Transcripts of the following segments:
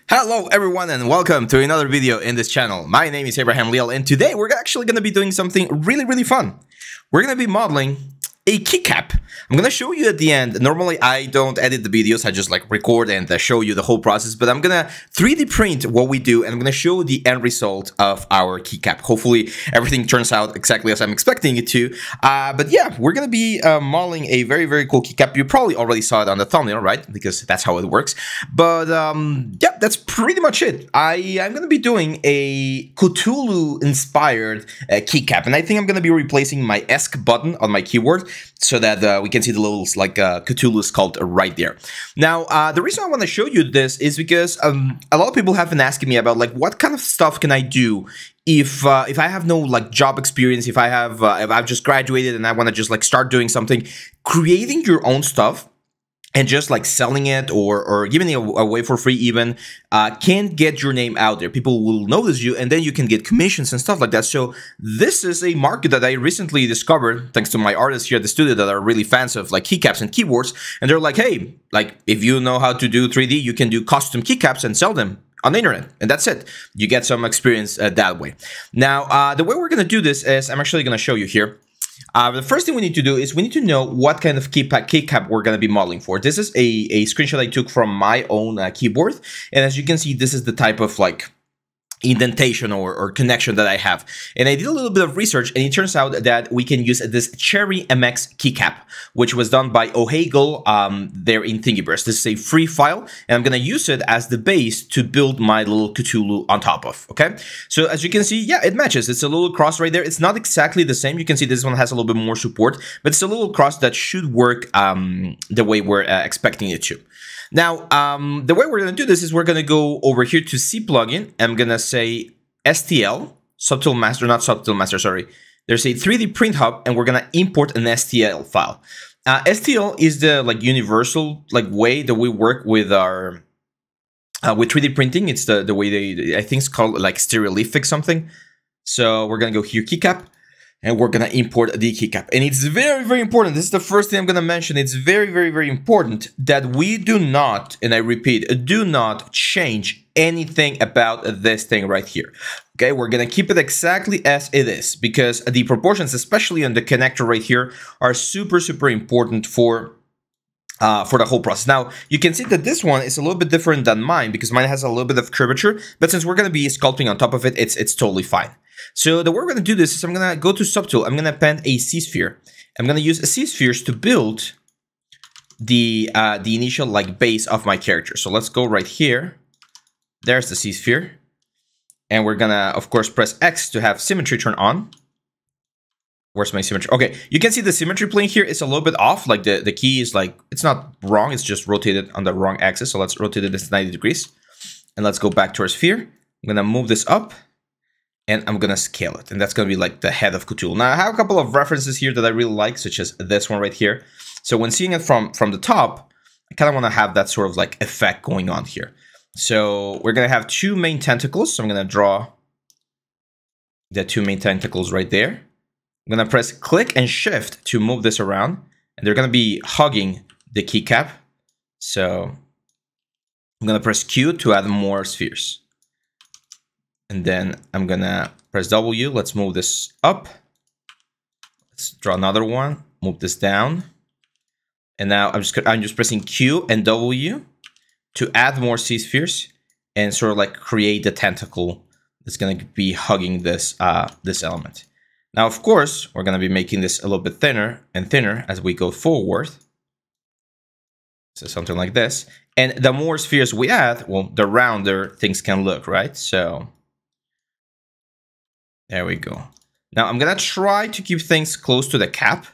Hello everyone and welcome to another video in this channel. My name is Abraham Leal and today we're actually going to be doing something really fun. We're going to be modeling a keycap. I'm going to show you at the end. Normally I don't edit the videos, I just record and show you the whole process, but I'm going to 3D print what we do and I'm going to show the end result of our keycap. Hopefully everything turns out exactly as I'm expecting it to. But yeah, we're going to be modeling a very cool keycap. You probably already saw it on the thumbnail, right? Because that's how it works. But yeah, that's pretty much it. I'm going to be doing a Cthulhu inspired keycap, and I think I'm going to be replacing my ESC button on my keyboard so that we can see the little Cthulhu sculpt right there. Now, the reason I want to show you this is because a lot of people have been asking me about what kind of stuff can I do if I have no job experience, if I've just graduated and I want to just start doing something. Creating your own stuff and just selling it or giving it away for free even can get your name out there. People will notice you and then you can get commissions and stuff like that. So this is a market that I recently discovered thanks to my artists here at the studio that are really fans of keycaps and keyboards. And they're like, hey, if you know how to do 3D, you can do custom keycaps and sell them on the internet, and that's it. You get some experience that way. Now, the way we're going to do this is I'm actually going to show you here. The first thing we need to do is we need to know what kind of keycap we're going to be modeling for. This is a screenshot I took from my own keyboard. And as you can see, this is the type of indentation or connection that I have. And I did a little bit of research and it turns out that we can use this Cherry MX keycap, which was done by O'Hagel there in Thingiverse. This is a free file and I'm going to use it as the base to build my little Cthulhu on top of, okay? So as you can see, yeah, it matches. It's a little cross right there. It's not exactly the same. You can see this one has a little bit more support, but it's a little cross that should work the way we're expecting it to. Now, the way we're going to do this is we're going to go over here to C plugin. I'm going to say STL, Subtle Master, not Subtle Master, sorry. There's a 3D print hub and we're going to import an STL file. STL is the universal way that we work with our with 3D printing. It's the way I think it's called stereolithic something. So we're going to go here, keycap. And we're going to import the keycap. And it's very important. This is the first thing I'm going to mention. It's very important that we do not, and I repeat, do not change anything about this thing right here. Okay, we're going to keep it exactly as it is because the proportions, especially on the connector right here, are super important for the whole process. Now, you can see that this one is a little bit different than mine because mine has a little bit of curvature, but since we're going to be sculpting on top of it, it's totally fine. So the way we're going to do this is I'm going to go to Subtool. I'm going to append a C-sphere. I'm going to use C-spheres to build the initial base of my character. So let's go right here. There's the C-sphere. And we're going to, of course, press X to have symmetry turn on. Where's my symmetry? Okay, you can see the symmetry plane here is a little bit off. The key is it's not wrong. It's just rotated on the wrong axis. So let's rotate it 90 degrees. And let's go back to our sphere. I'm going to move this up. And I'm going to scale it. And that's going to be the head of Cthulhu. Now, I have a couple of references here that I really like, such as this one right here. So when seeing it from the top, I kind of want to have that sort of effect going on here. So we're going to have two main tentacles. So I'm going to draw the two main tentacles right there. I'm going to press click and shift to move this around. And they're going to be hugging the keycap. So I'm going to press Q to add more spheres. And then I'm going to press W. Let's move this up. Let's draw another one. Move this down. And now I'm just pressing Q and W to add more C-spheres and sort of create the tentacle that's going to be hugging this this element. Now, of course, we're going to be making this a little bit thinner and thinner as we go forward. So something like this. And the more spheres we add, well, the rounder things can look, right? So there we go. Now I'm going to try to keep things close to the cap.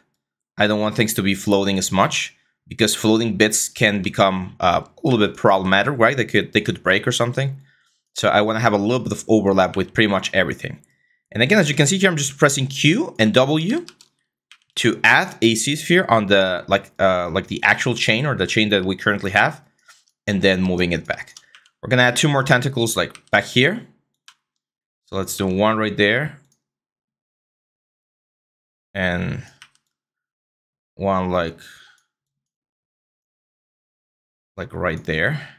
I don't want things to be floating as much because floating bits can become a little bit problematic, right? They could break or something. So I want to have a little bit of overlap with pretty much everything. And again, as you can see here, I'm just pressing Q and W to add a C-sphere on the the actual chain or the chain that we currently have, and then moving it back. We're going to add two more tentacles back here. So let's do one right there. And one right there.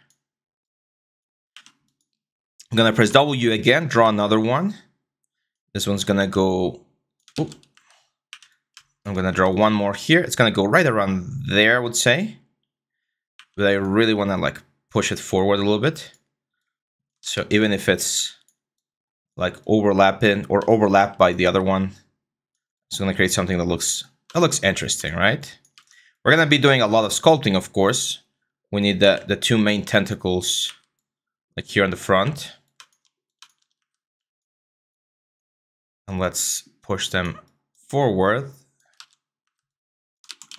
I'm gonna press W again, draw another one. This one's gonna go, oop. I'm gonna draw one more here. It's gonna go right around there, I would say. But I really wanna like push it forward a little bit. So even if it's like overlapping or overlapped by the other one, it's gonna create something that looks interesting, right? We're gonna be doing a lot of sculpting, of course. We need the two main tentacles like here on the front. And let's push them forward.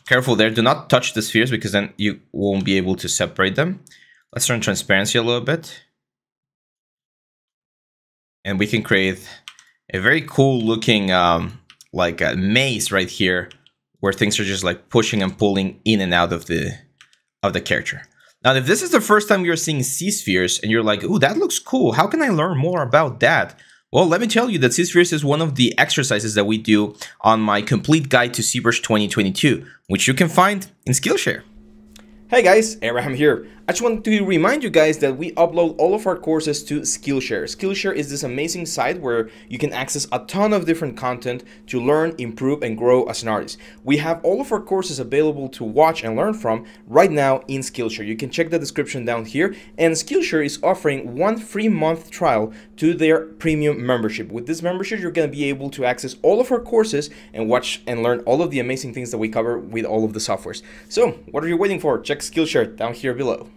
Careful there, do not touch the spheres because then you won't be able to separate them. Let's turn transparency a little bit. And we can create a very cool looking like a maze right here where things are just like pushing and pulling in and out of the character. Now, if this is the first time you're seeing C-spheres and you're like, ooh, that looks cool, how can I learn more about that? Well, let me tell you that C-spheres is one of the exercises that we do on my complete guide to Zbrush 2022, which you can find in Skillshare. Hey guys, Abraham here. I just wanted to remind you guys that we upload all of our courses to Skillshare. Skillshare is this amazing site where you can access a ton of different content to learn, improve, and grow as an artist. We have all of our courses available to watch and learn from right now in Skillshare. You can check the description down here, and Skillshare is offering 1 free month trial to their premium membership. With this membership, you're going to be able to access all of our courses and watch and learn all of the amazing things that we cover with all of the softwares. So, what are you waiting for? Check Skillshare down here below.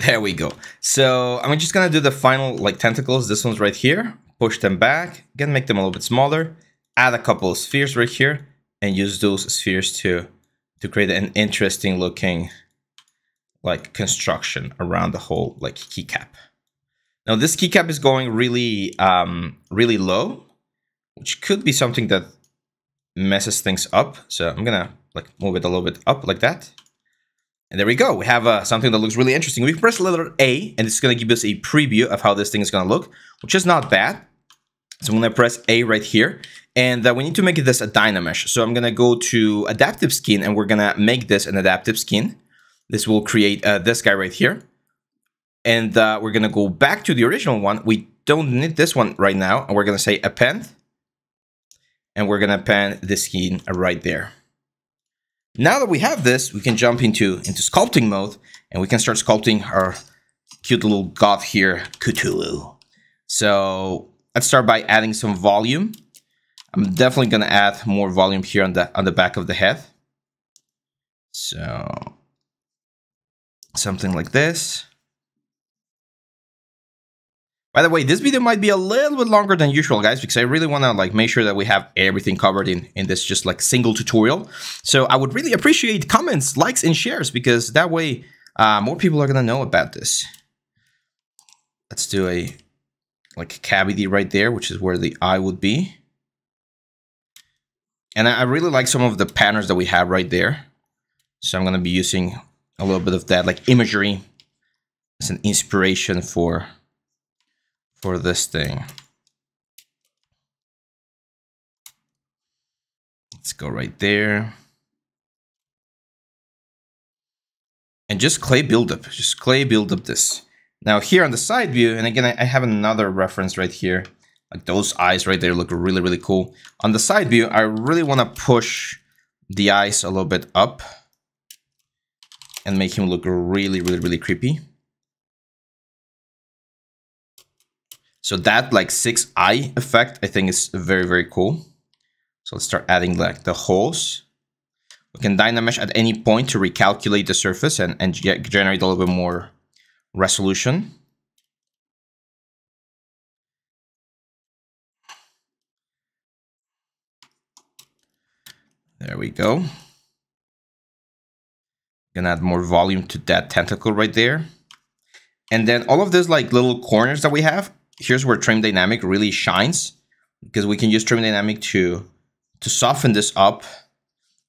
There we go. So I'm just gonna do the final like tentacles. This one's right here. Push them back. Again, make them a little bit smaller. Add a couple of spheres right here, and use those spheres to create an interesting looking like construction around the whole like keycap. Now this keycap is going really really low, which could be something that messes things up. So I'm gonna like move it a little bit up like that. And there we go. We have something that looks really interesting. We can press the letter A, and it's going to give us a preview of how this thing is going to look, which is not bad. So I'm going to press A right here, and we need to make this a Dynamesh. So I'm going to go to Adaptive Skin, and we're going to make this an Adaptive Skin. This will create this guy right here. And we're going to go back to the original one. We don't need this one right now, and we're going to say Append. And we're going to append the skin right there. Now that we have this, we can jump into sculpting mode, and we can start sculpting our cute little god here, Cthulhu. So let's start by adding some volume. I'm definitely going to add more volume here on the back of the head. So something like this. By the way, this video might be a little bit longer than usual, guys, because I really want to like make sure that we have everything covered in this just like single tutorial. So I would really appreciate comments, likes, and shares, because that way more people are going to know about this. Let's do a like cavity right there, which is where the eye would be. And I really like some of the patterns that we have right there. So I'm going to be using a little bit of that like imagery as an inspiration for this thing. Let's go right there. And just clay buildup. Just clay buildup this. Now here on the side view, and again, I have another reference right here. Like those eyes right there look really, really cool. On the side view, I really want to push the eyes a little bit up and make him look really, really, really creepy. So that like 6 eye effect, I think is very, very cool. So let's start adding like the holes. We can Dynamesh at any point to recalculate the surface and generate a little bit more resolution. There we go. Gonna add more volume to that tentacle right there. And then all of those like little corners that we have, here's where Trim Dynamic really shines, because we can use Trim Dynamic to soften this up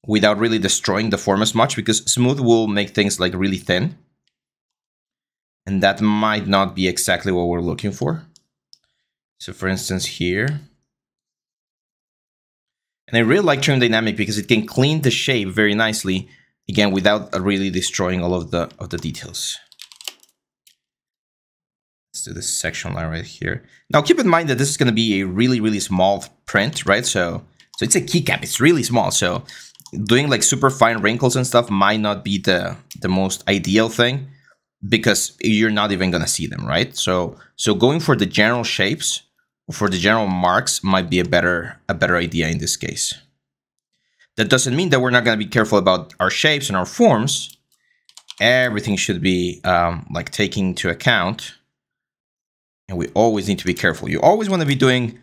without really destroying the form as much, because Smooth will make things like really thin. And that might not be exactly what we're looking for. So for instance here. And I really like Trim Dynamic because it can clean the shape very nicely, again, without really destroying all of the details. Let's do this section line right here. Now keep in mind that this is going to be a really, really small print, right? So it's a keycap. It's really small. So doing like super fine wrinkles and stuff might not be the most ideal thing because you're not even going to see them, right? So going for the general shapes, for the general marks might be a better idea in this case. That doesn't mean that we're not going to be careful about our shapes and our forms. Everything should be like taken into account. And we always need to be careful. You always want to be doing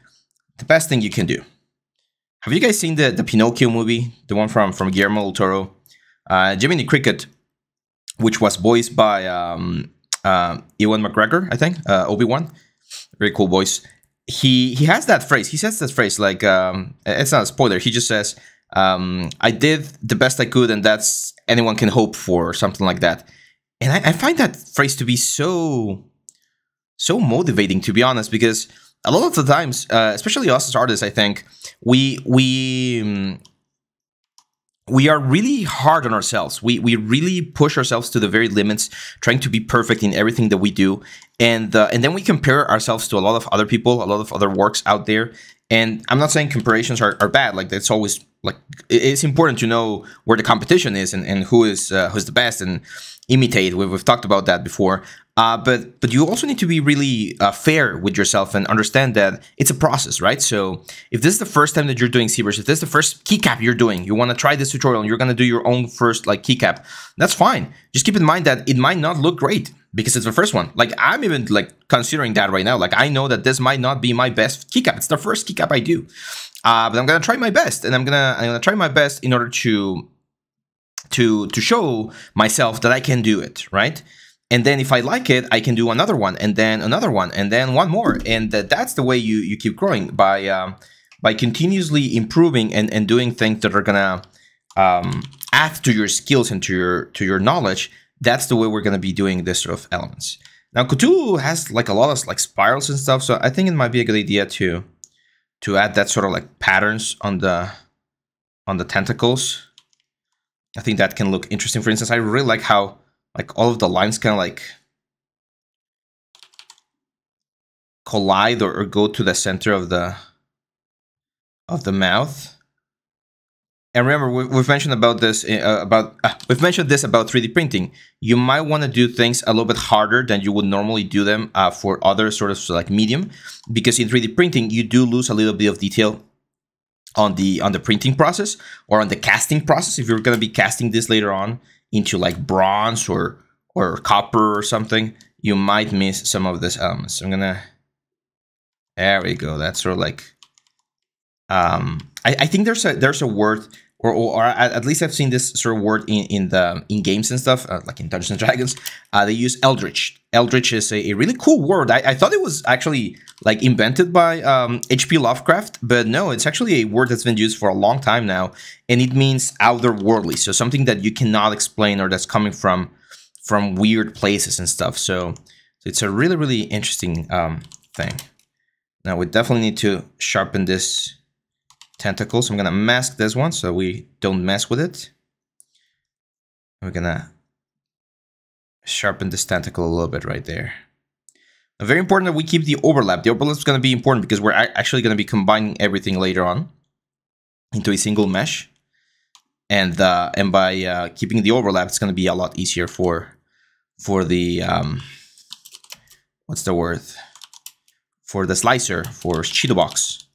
the best thing you can do. Have you guys seen the Pinocchio movie? The one from Guillermo del Toro? Jiminy Cricket, which was voiced by Ewan McGregor, I think, Obi-Wan. Very cool voice. He has that phrase. He says that phrase like, it's not a spoiler. He just says, I did the best I could and that's anyone can hope for, or something like that. And I find that phrase to be so motivating, to be honest, because a lot of the times, especially us as artists, I think we are really hard on ourselves. We really push ourselves to the very limits, trying to be perfect in everything that we do, and then we compare ourselves to a lot of other people, a lot of other works out there. And I'm not saying comparisons are bad. Like that's always like it's important to know where the competition is and who's the best and imitate. We've talked about that before. But you also need to be really fair with yourself and understand that it's a process, right? So if this is the first time that you're doing Zbrush, if this is the first keycap you're doing, you want to try this tutorial and you're going to do your own first like keycap, that's fine. Just keep in mind that it might not look great because it's the first one. Like I'm even like considering that right now. Like I know that this might not be my best keycap. It's the first keycap I do. But I'm going to try my best, and I'm going to try my best in order to show myself that I can do it, right? And then if I like it, I can do another one, and then another one, and then one more. And that's the way you keep growing, by continuously improving and doing things that are gonna add to your skills and to your knowledge. That's the way we're gonna be doing this sort of elements. Now Cthulhu has like a lot of like spirals and stuff, so I think it might be a good idea to add that sort of like patterns on the tentacles. I think that can look interesting. For instance, I really like how like all of the lines kind of like collide or go to the center of the mouth. And remember, we've mentioned about this we've mentioned this about 3D printing. You might want to do things a little bit harder than you would normally do them for other sort of like medium, because in 3D printing you do lose a little bit of detail on the printing process or on the casting process. If you're going to be casting this later on into like bronze or copper or something, you might miss some of this elements. So I'm gonna, there we go. That's sort of like, I think there's a word, or at least I've seen this sort of word in games and stuff, like in Dungeons and Dragons. They use eldritch. Eldritch is a really cool word. I thought it was actually like invented by H.P. Lovecraft, but no, it's actually a word that's been used for a long time now, and it means otherworldly. So something that you cannot explain or that's coming from weird places and stuff. So it's a really, really interesting thing. Now we definitely need to sharpen this tentacle. So I'm gonna mask this one so we don't mess with it. We're gonna sharpen this tentacle a little bit right there. Now, very important that we keep the overlap. The overlap is gonna be important because we're actually gonna be combining everything later on into a single mesh. And by keeping the overlap, it's gonna be a lot easier for the what's the word, for the slicer, for Shadowbox.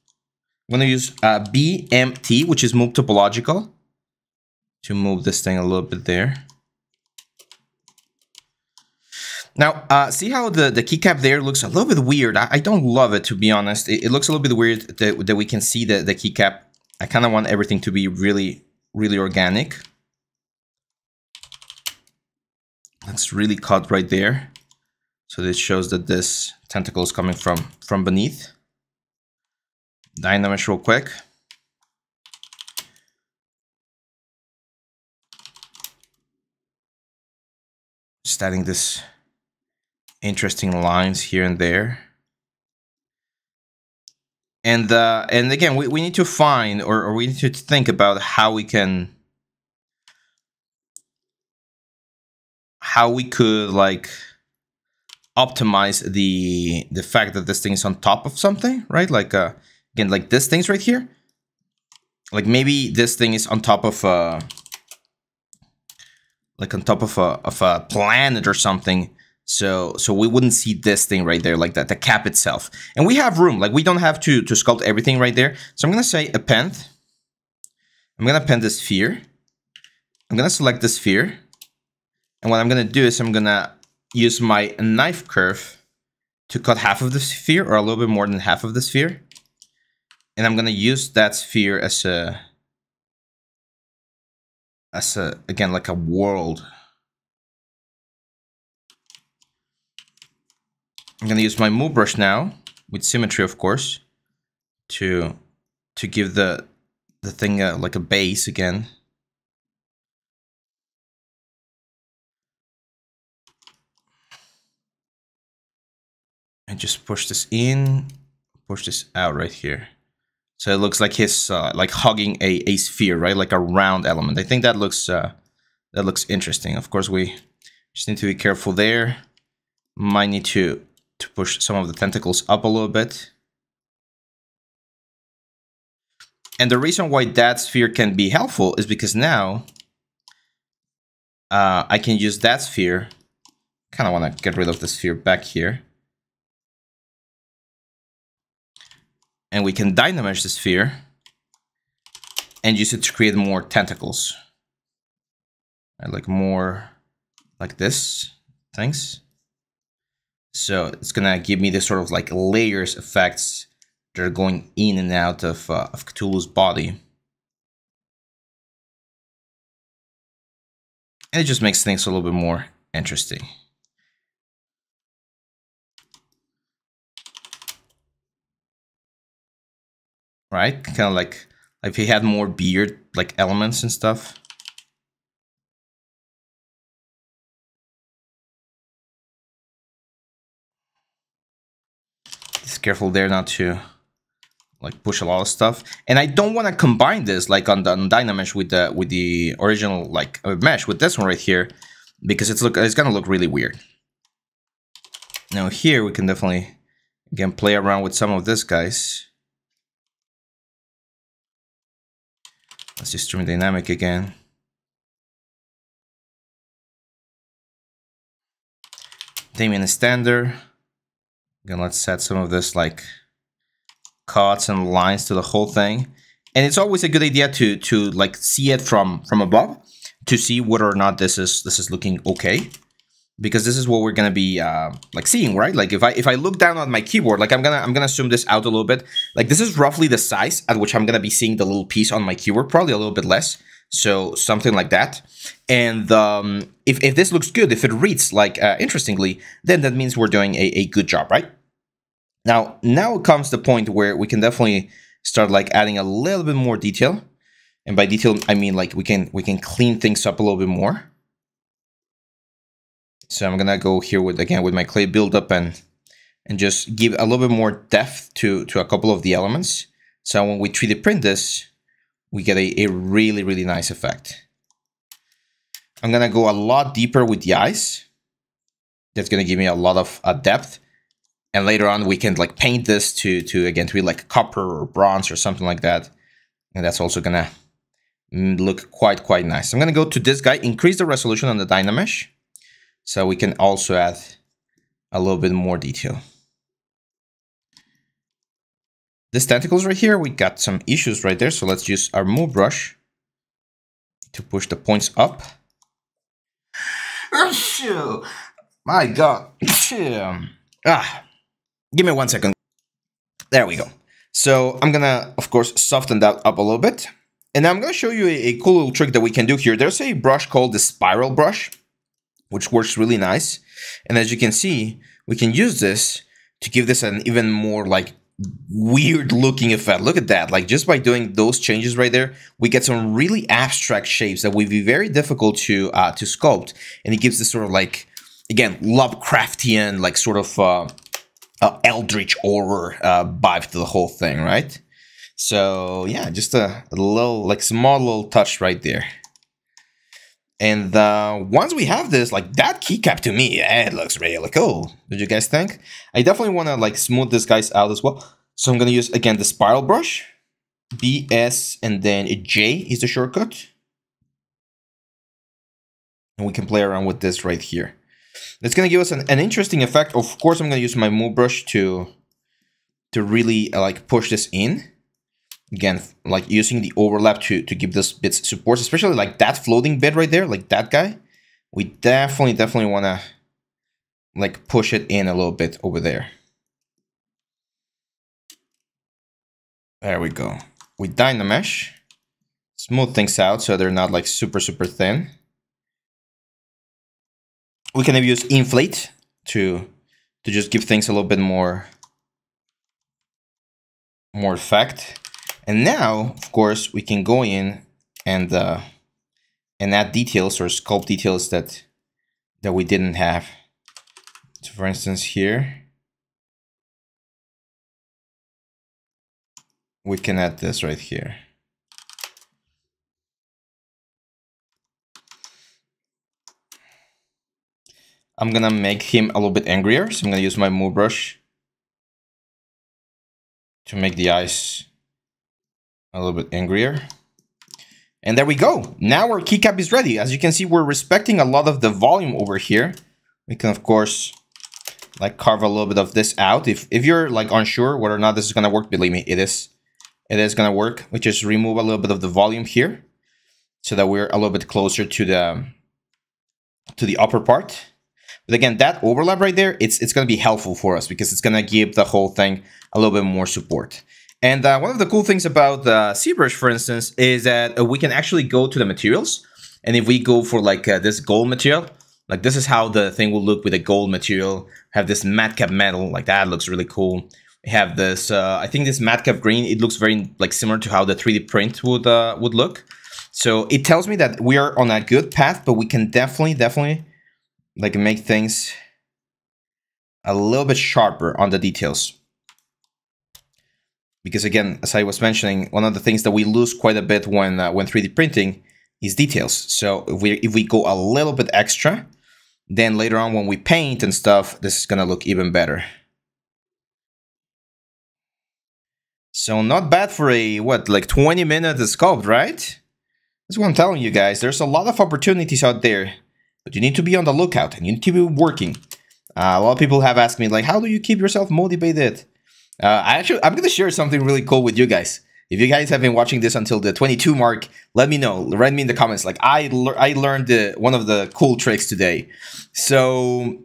I'm going to use BMT, which is move topological, to move this thing a little bit there. Now, see how the keycap there looks a little bit weird. I don't love it, to be honest. It looks a little bit weird that we can see the keycap. I kind of want everything to be really, really organic. Let's really cut right there. So this shows that this tentacle is coming from beneath. Dynamesh real quick. Just adding this interesting lines here and there. And again, we need to find, or we need to think about how we could like optimize the fact that this thing is on top of something, right? Like again, like this thing's right here. Like maybe this thing is on top of like on top of a planet or something. So we wouldn't see this thing right there, like that, the cap itself. And we have room, like we don't have to sculpt everything right there. So I'm gonna say append. I'm gonna append this sphere. I'm gonna select the sphere. And what I'm gonna do is I'm gonna use my knife curve to cut half of the sphere, or a little bit more than half of the sphere. And I'm gonna use that sphere as a again, like a world. I'm gonna use my move brush now with symmetry, of course, to give the thing like a base again. And just push this in, push this out right here. So it looks like he's like hugging a sphere, right? Like a round element. I think that looks interesting. Of course, we just need to be careful there. Might need to push some of the tentacles up a little bit. And the reason why that sphere can be helpful is because now I can use that sphere. Kind of want to get rid of the sphere back here. And we can dynamesh the sphere and use it to create more tentacles. I like more like this. Thanks. So it's gonna give me this sort of like layers effects that are going in and out of Cthulhu's body. And it just makes things a little bit more interesting. Right? Kind of like if he had more beard like elements and stuff. Just careful there not to like push a lot of stuff. And I don't want to combine this like on Dynamesh with the original like mesh with this one right here, because it's gonna look really weird. Now here we can definitely again play around with some of this, guys. Let's just stream dynamic again. Damien standard. Again, let's set some of this like cuts and lines to the whole thing. And it's always a good idea to like see it from above to see whether or not this is looking okay. Because this is what we're gonna be like seeing, right? Like if I look down on my keyboard, like I'm gonna zoom this out a little bit. Like this is roughly the size at which I'm gonna be seeing the little piece on my keyboard, probably a little bit less. So something like that. And if this looks good, if it reads like interestingly, then that means we're doing a good job, right? Now comes the point where we can definitely start like adding a little bit more detail. And by detail, I mean like we can clean things up a little bit more. So I'm gonna go here with my clay buildup and just give a little bit more depth to a couple of the elements. So when we 3D print this, we get a really, really nice effect. I'm gonna go a lot deeper with the eyes. That's gonna give me a lot of depth. And later on, we can like paint this to be like copper or bronze or something like that. And that's also gonna look quite nice. I'm gonna go to this guy, increase the resolution on the Dynamesh, so we can also add a little bit more detail. This tentacles right here, we got some issues right there. So let's use our move brush to push the points up. My God. Give me 1 second. There we go. So I'm gonna, of course, soften that up a little bit. And now I'm gonna show you a cool little trick that we can do here. There's a brush called the spiral brush, which works really nice. And as you can see, we can use this to give this an even more like weird looking effect. Look at that. Like just by doing those changes right there, we get some really abstract shapes that would be very difficult to sculpt. And it gives this sort of like, again, Lovecraftian, like sort of eldritch horror vibe to the whole thing, right? So yeah, just a little, like small little touch right there. And once we have this, like that keycap to me, it looks really cool. Did you guys think? I definitely want to like smooth this guys out as well. So I'm going to use, again, the spiral brush. BS and then a J is the shortcut. And we can play around with this right here. It's going to give us an interesting effect. Of course, I'm going to use my move brush to really like push this in. Again, like using the overlap to give this bit support, especially like that floating bit right there, like that guy. We definitely want to like push it in a little bit over there. There we go. We Dynamesh, smooth things out so they're not like super thin. We can use inflate to just give things a little bit more effect. And now, of course, we can go in and add details or sculpt details that we didn't have. So for instance, here we can add this right here. I'm gonna make him a little bit angrier, so I'm gonna use my move brush to make the eyes a little bit angrier. And there we go. Now our keycap is ready. As you can see, we're respecting a lot of the volume over here. We can, of course, like carve a little bit of this out. If you're like unsure whether or not this is gonna work, believe me, it is gonna work. We just remove a little bit of the volume here so that we're a little bit closer to the upper part. But again, that overlap right there, it's gonna be helpful for us because it's gonna give the whole thing a little bit more support. And one of the cool things about Zbrush, for instance, is that we can actually go to the materials. And if we go for like this gold material, like this is how the thing will look with a gold material. Have this madcap metal, like that looks really cool. We have this, I think this madcap green, it looks very like similar to how the 3D print would look. So it tells me that we are on a good path, but we can definitely like make things a little bit sharper on the details. Because again, as I was mentioning, one of the things that we lose quite a bit when 3D printing is details. So if we go a little bit extra, then later on when we paint and stuff, this is gonna look even better. So not bad for a, what, like 20-minute sculpt, right? That's what I'm telling you guys. There's a lot of opportunities out there, but you need to be on the lookout and you need to be working. A lot of people have asked me, like, how do you keep yourself motivated? I'm going to share something really cool with you guys. If you guys have been watching this until the 22 mark, let me know. Write me in the comments. Like, I learned one of the cool tricks today. So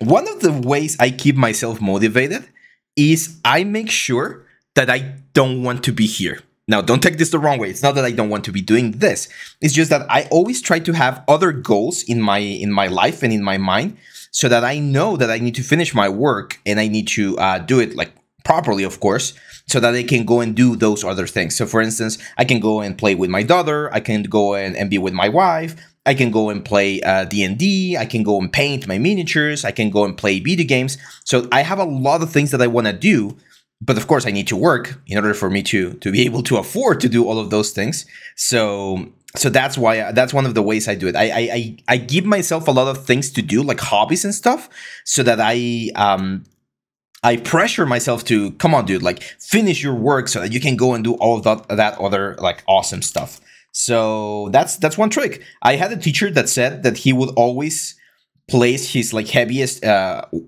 one of the ways I keep myself motivated is I make sure that I don't want to be here. Now, don't take this the wrong way. It's not that I don't want to be doing this. It's just that I always try to have other goals in my life and in my mind so that I know that I need to finish my work and I need to do it like properly, of course, so that I can go and do those other things. So for instance, I can go and play with my daughter. I can go and be with my wife. I can go and play D&D. I can go and paint my miniatures. I can go and play video games. So I have a lot of things that I want to do. But of course, I need to work in order for me to be able to afford to do all of those things. So that's why that's one of the ways I do it. I give myself a lot of things to do, like hobbies and stuff, so that I pressure myself to, come on, dude, like finish your work so that you can go and do all of that other like awesome stuff. So that's one trick. I had a teacher that said that he would always place his like heaviest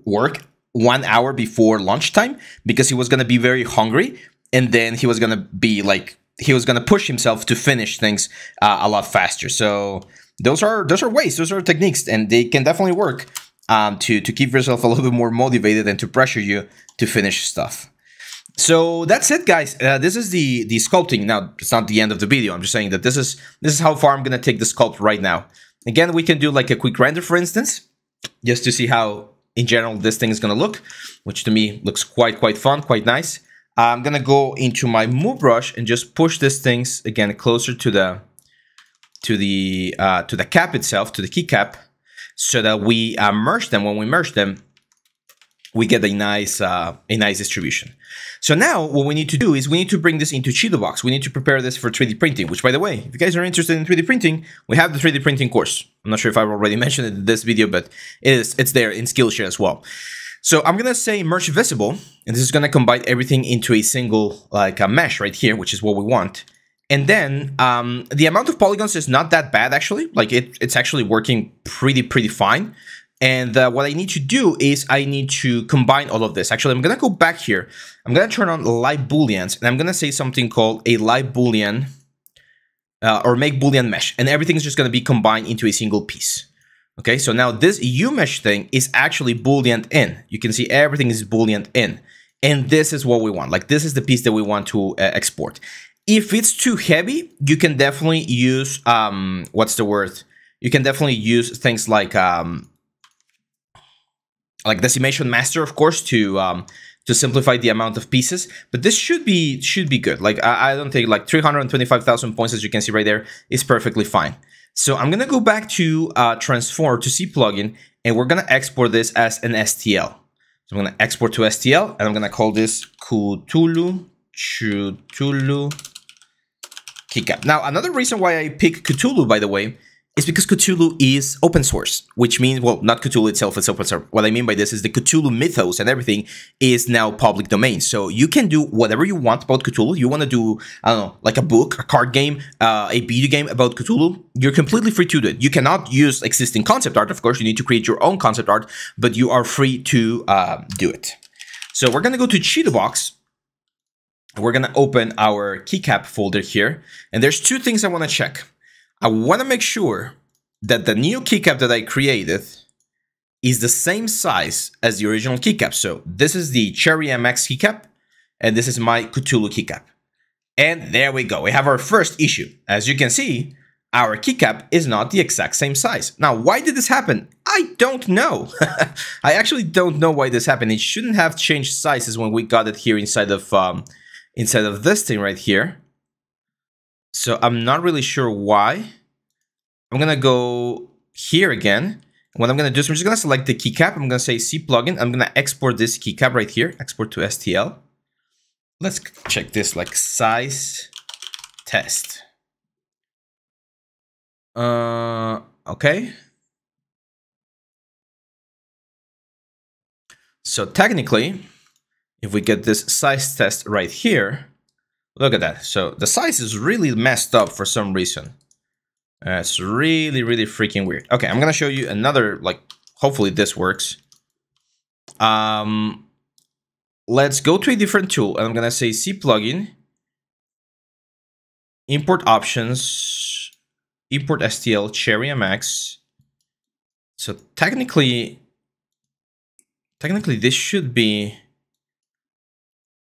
work 1 hour before lunchtime because he was going to be very hungry, and then he was going to be like, he was going to push himself to finish things a lot faster. So those are ways, those are techniques, and they can definitely work to keep yourself a little bit more motivated and to pressure you to finish stuff. So that's it, guys. This is the sculpting. Now, it's not the end of the video. I'm just saying that this is how far I'm going to take the sculpt right now. Again, we can do like a quick render, for instance, just to see how in general this thing is going to look, which to me looks quite fun, quite nice. I'm going to go into my move brush and just push these things again closer to the cap itself, to the keycap, so that we merge them. When we merge them, we get a nice distribution. So now what we need to do is we need to bring this into Box. We need to prepare this for 3D printing, which, by the way, if you guys are interested in 3D printing, we have the 3D printing course. I'm not sure if I've already mentioned it in this video, but it's there in Skillshare as well. So I'm gonna say merge visible, and this is gonna combine everything into a single like a mesh right here, which is what we want. And then the amount of polygons is not that bad actually. Like it's actually working pretty fine. And what I need to do is I need to combine all of this. Actually, I'm gonna go back here. I'm gonna turn on live booleans, and I'm gonna say something called a live boolean or make boolean mesh, and everything's just gonna be combined into a single piece. Okay, so now this umesh thing is actually boolean in. You can see everything is boolean in, and this is what we want. Like this is the piece that we want to export. If it's too heavy, you can definitely use what's the word? You can definitely use things like decimation master, of course, to simplify the amount of pieces. But this should be good. Like I don't think like 325,000 points, as you can see right there, is perfectly fine. So I'm gonna go back to transform to C plugin, and we're gonna export this as an STL. So I'm gonna export to STL, and I'm gonna call this Cthulhu KeyCap. Now, another reason why I pick Cthulhu, by the way, is because Cthulhu is open source, which means, well, not Cthulhu itself, it's open source. What I mean by this is the Cthulhu mythos and everything is now public domain. So you can do whatever you want about Cthulhu. You want to do, I don't know, like a book, a card game, a video game about Cthulhu, you're completely free to do it. You cannot use existing concept art, of course. You need to create your own concept art, but you are free to do it. So we're going to go to Box. We're going to open our KeyCap folder here. And there's two things I want to check. I want to make sure that the new KeyCap that I created is the same size as the original KeyCap. So this is the Cherry MX KeyCap, and this is my Cthulhu KeyCap. And there we go. We have our first issue. As you can see, our KeyCap is not the exact same size. Now, why did this happen? I don't know. I actually don't know why this happened. It shouldn't have changed sizes when we got it here inside of this thing right here. So I'm not really sure why. I'm gonna go here again. What I'm gonna do is I'm just gonna select the KeyCap. I'm gonna say C plugin. I'm gonna export this KeyCap right here. Export to STL. Let's check this like size test. Okay. So technically, if we get this size test right here, look at that. So the size is really messed up for some reason. It's really freaking weird. Okay, I'm gonna show you another, like, hopefully this works. Let's go to a different tool, and I'm gonna say C plugin, import options, import STL, Cherry MX. So technically this should be,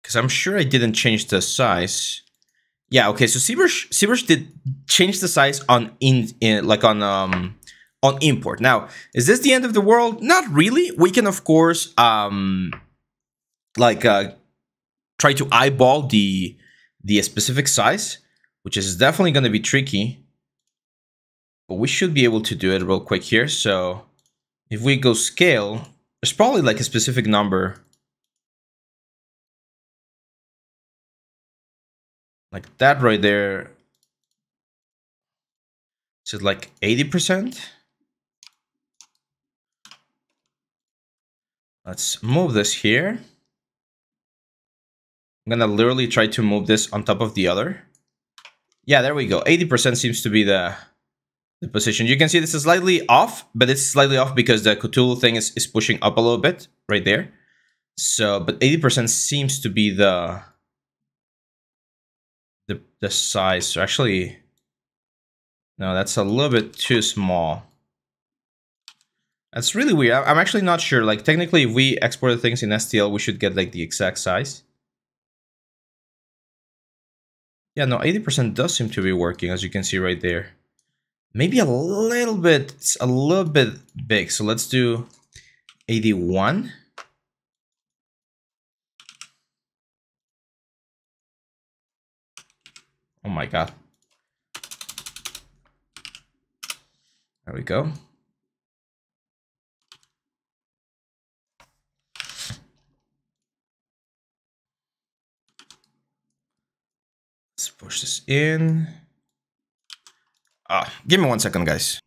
because I'm sure I didn't change the size. Yeah, okay, so Zbrush did change the size on import. Now, is this the end of the world? Not really. We can, of course, try to eyeball the specific size, which is definitely going to be tricky. But we should be able to do it real quick here. So if we go scale, there's probably like a specific number. Like that right there. Is it like 80%? Let's move this here. I'm gonna literally try to move this on top of the other. Yeah, there we go. 80% seems to be the position. You can see this is slightly off, but it's slightly off because the Cthulhu thing is pushing up a little bit right there. So, but 80% seems to be the size. So actually, no, that's a little bit too small. That's really weird. I'm actually not sure. Like technically, if we export things in STL, we should get like the exact size. Yeah, no, 80% does seem to be working, as you can see right there. Maybe a little bit, it's a little bit big. So let's do 81. Oh my God. There we go. push this in. Give me 1 second, guys.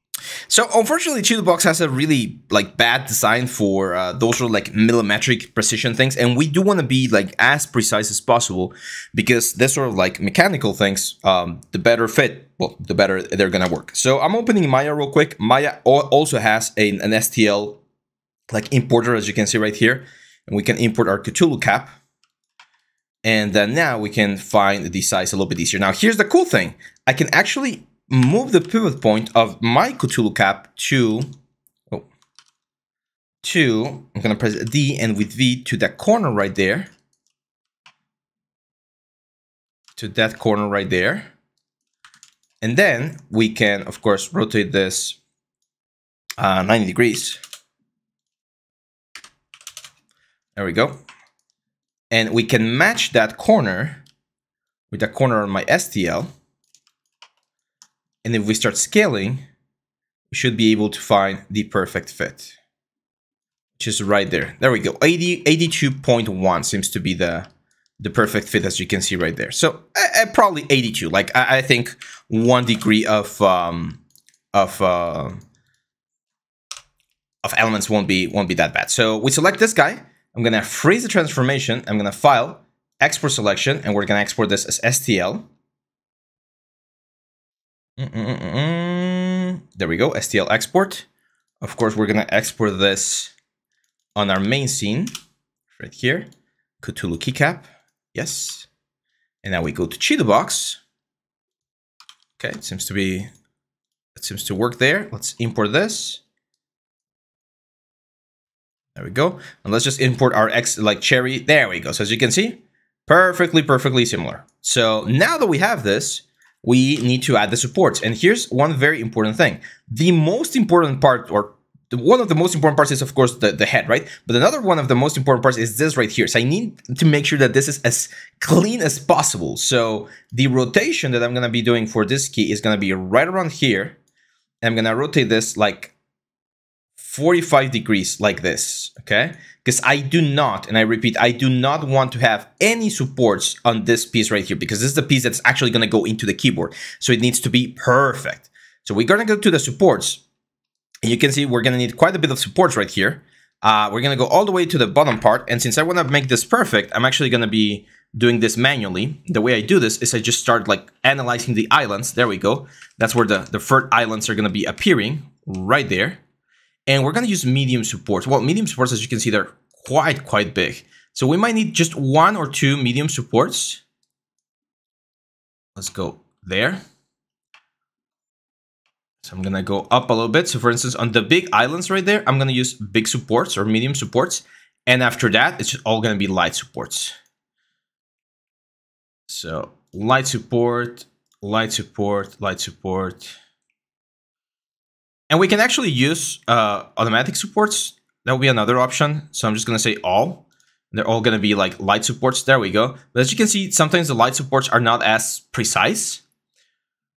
So unfortunately, Box has a really like bad design for those are like millimetric precision things, and we do want to be like as precise as possible because these sort of like mechanical things, the better fit, well, the better they're gonna work. So I'm opening Maya real quick. Maya also has an STL like importer, as you can see right here, and we can import our Cthulhu cap. And then now we can find the size a little bit easier. Now here's the cool thing: I can actually move the pivot point of my Cthulhu cap to, I'm gonna press D and with V to that corner right there. To that corner right there. And then we can, of course, rotate this 90 degrees. There we go. And we can match that corner with the corner on my STL. And if we start scaling, we should be able to find the perfect fit, which is right there. There we go. 82.1 seems to be the perfect fit, as you can see right there. So probably 82. Like I think 1 degree of elements won't be that bad. So we select this guy. I'm gonna freeze the transformation. I'm gonna file, export selection, and we're gonna export this as STL. There we go, STL export. Of course, we're gonna export this on our main scene right here. Cthulhu KeyCap, yes. And now we go to Box. Okay, it seems to work there. Let's import this. There we go. And let's just import our cherry. There we go. So as you can see, perfectly similar. So now that we have this, we need to add the supports. And here's one very important thing. The most important part, or one of the most important parts is, of course, the head, right? But another one of the most important parts is this right here. So I need to make sure that this is as clean as possible. So the rotation that I'm going to be doing for this key is going to be right around here. And I'm going to rotate this like 45 degrees like this, okay? Because I do not, and I repeat, I do not want to have any supports on this piece right here, because this is the piece that's actually going to go into the keyboard. So it needs to be perfect. So we're going to go to the supports, and you can see we're going to need quite a bit of supports right here. We're going to go all the way to the bottom part, and since I want to make this perfect, I'm actually going to be doing this manually. The way I do this is I just start like analyzing the islands. There we go. That's where the third islands are going to be appearing right there. And we're going to use medium supports. Well, medium supports, as you can see, they're quite big. So we might need just 1 or 2 medium supports. Let's go there. So I'm going to go up a little bit. So for instance, on the big islands right there, I'm going to use big supports or medium supports. And after that, it's all going to be light supports. So light support, light support, light support. And we can actually use automatic supports. That will be another option. So I'm just going to say all. They're all going to be like light supports. There we go. But as you can see, sometimes the light supports are not as precise.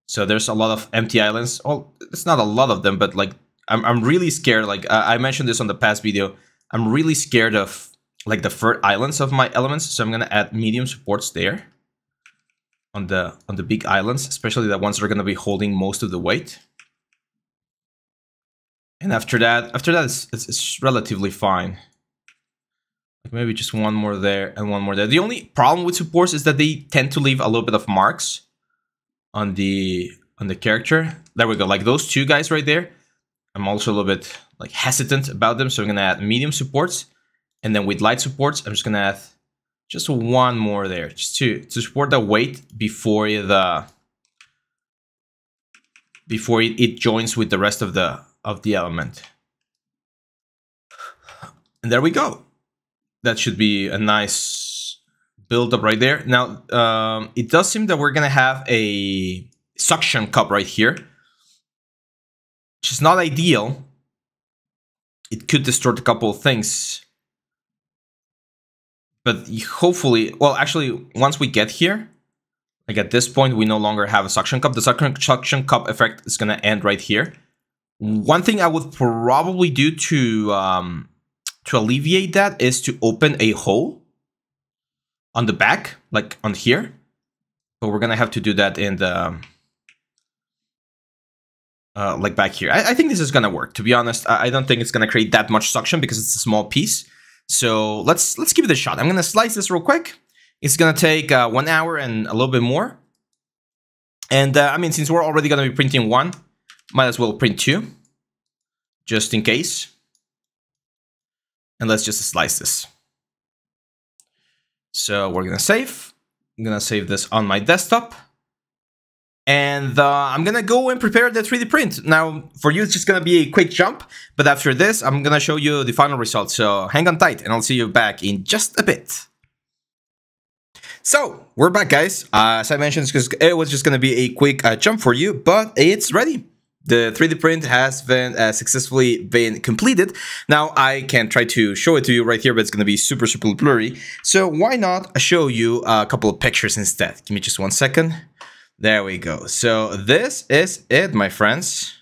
So there's a lot of empty islands. Well, it's not a lot of them, but like I'm really scared. Like I mentioned this on the past video. I'm really scared of like the third islands of my elements. So I'm going to add medium supports there on the big islands, especially the ones that are going to be holding most of the weight. And after that, it's relatively fine. Like maybe just 1 more there and 1 more there. The only problem with supports is that they tend to leave a little bit of marks on the character. There we go. Like those 2 guys right there. I'm also a little bit like hesitant about them, so I'm gonna add medium supports, and then with light supports, I'm just gonna add just 1 more there, just to support the weight before it joins with the rest of the element. And there we go. That should be a nice build up right there. Now, it does seem that we're gonna have a suction cup right here, which is not ideal. It could distort a couple of things. But hopefully, well, actually, once we get here, like at this point, we no longer have a suction cup. The suction cup effect is gonna end right here. One thing I would probably do to alleviate that is to open a hole on the back, like on here. But we're gonna have to do that in the like back here. I think this is gonna work. To be honest, I don't think it's gonna create that much suction because it's a small piece. So let's give it a shot. I'm gonna slice this real quick. It's gonna take 1 hour and a little bit more. And I mean, since we're already gonna be printing one, might as well print two, just in case. And let's just slice this. So we're gonna save. I'm gonna save this on my desktop. And I'm gonna go and prepare the 3D print. Now, for you, it's just gonna be a quick jump, but after this, I'm gonna show you the final result. So hang on tight, and I'll see you back in just a bit. So we're back, guys. As I mentioned, it was just gonna be a quick jump for you, but it's ready. The 3D print has been successfully been completed. Now I can try to show it to you right here, but it's gonna be super blurry. So why not show you a couple of pictures instead? Give me just 1 second. There we go. So this is it, my friends.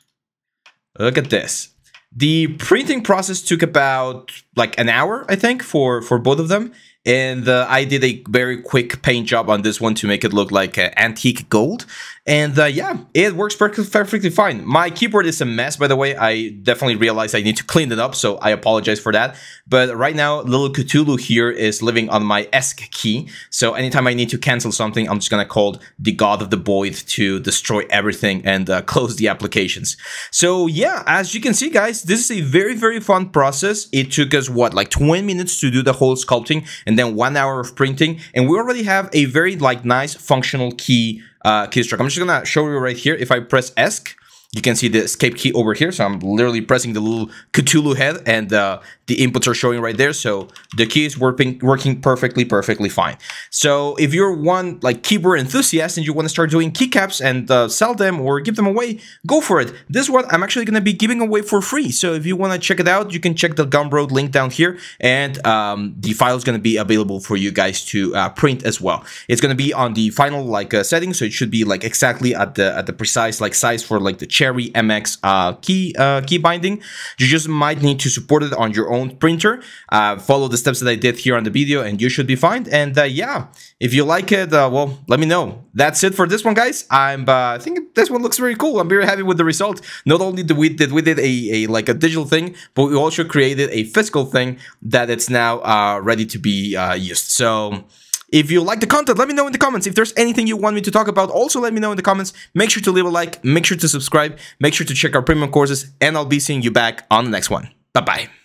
Look at this. The printing process took about like an hour, I think, for both of them. And I did a very quick paint job on this one to make it look like antique gold. And yeah, it works perfectly fine. My keyboard is a mess, by the way. I definitely realized I need to clean it up, so I apologize for that. But right now, little Cthulhu here is living on my ESC key. So anytime I need to cancel something, I'm just gonna call the God of the Void to destroy everything and close the applications. So yeah, as you can see, guys, this is a very fun process. It took us, what, like 20 minutes to do the whole sculpting, and then 1 hour of printing, and we already have a very like nice functional keystroke. I'm just gonna show you right here. If I press ESC, you can see the escape key over here. So I'm literally pressing the little Cthulhu head, and the inputs are showing right there. So the key is working perfectly fine. So if you're one like keyboard enthusiast and you want to start doing keycaps and sell them or give them away, go for it. This one I'm actually going to be giving away for free. So if you want to check it out, you can check the Gumroad link down here, and the file is going to be available for you guys to print as well. It's going to be on the final like setting, so it should be like exactly at the precise like size for like the Cherry MX key binding. You just might need to support it on your own printer. Follow the steps that I did here on the video, and you should be fine. And yeah, if you like it, well, let me know. That's it for this one, guys. I think this one looks very cool. I'm very happy with the result. Not only did we did a like a digital thing, but we also created a physical thing that it's now ready to be used. So if you like the content, let me know in the comments. If there's anything you want me to talk about, also let me know in the comments. Make sure to leave a like, make sure to subscribe, make sure to check our premium courses, and I'll be seeing you back on the next one. Bye-bye.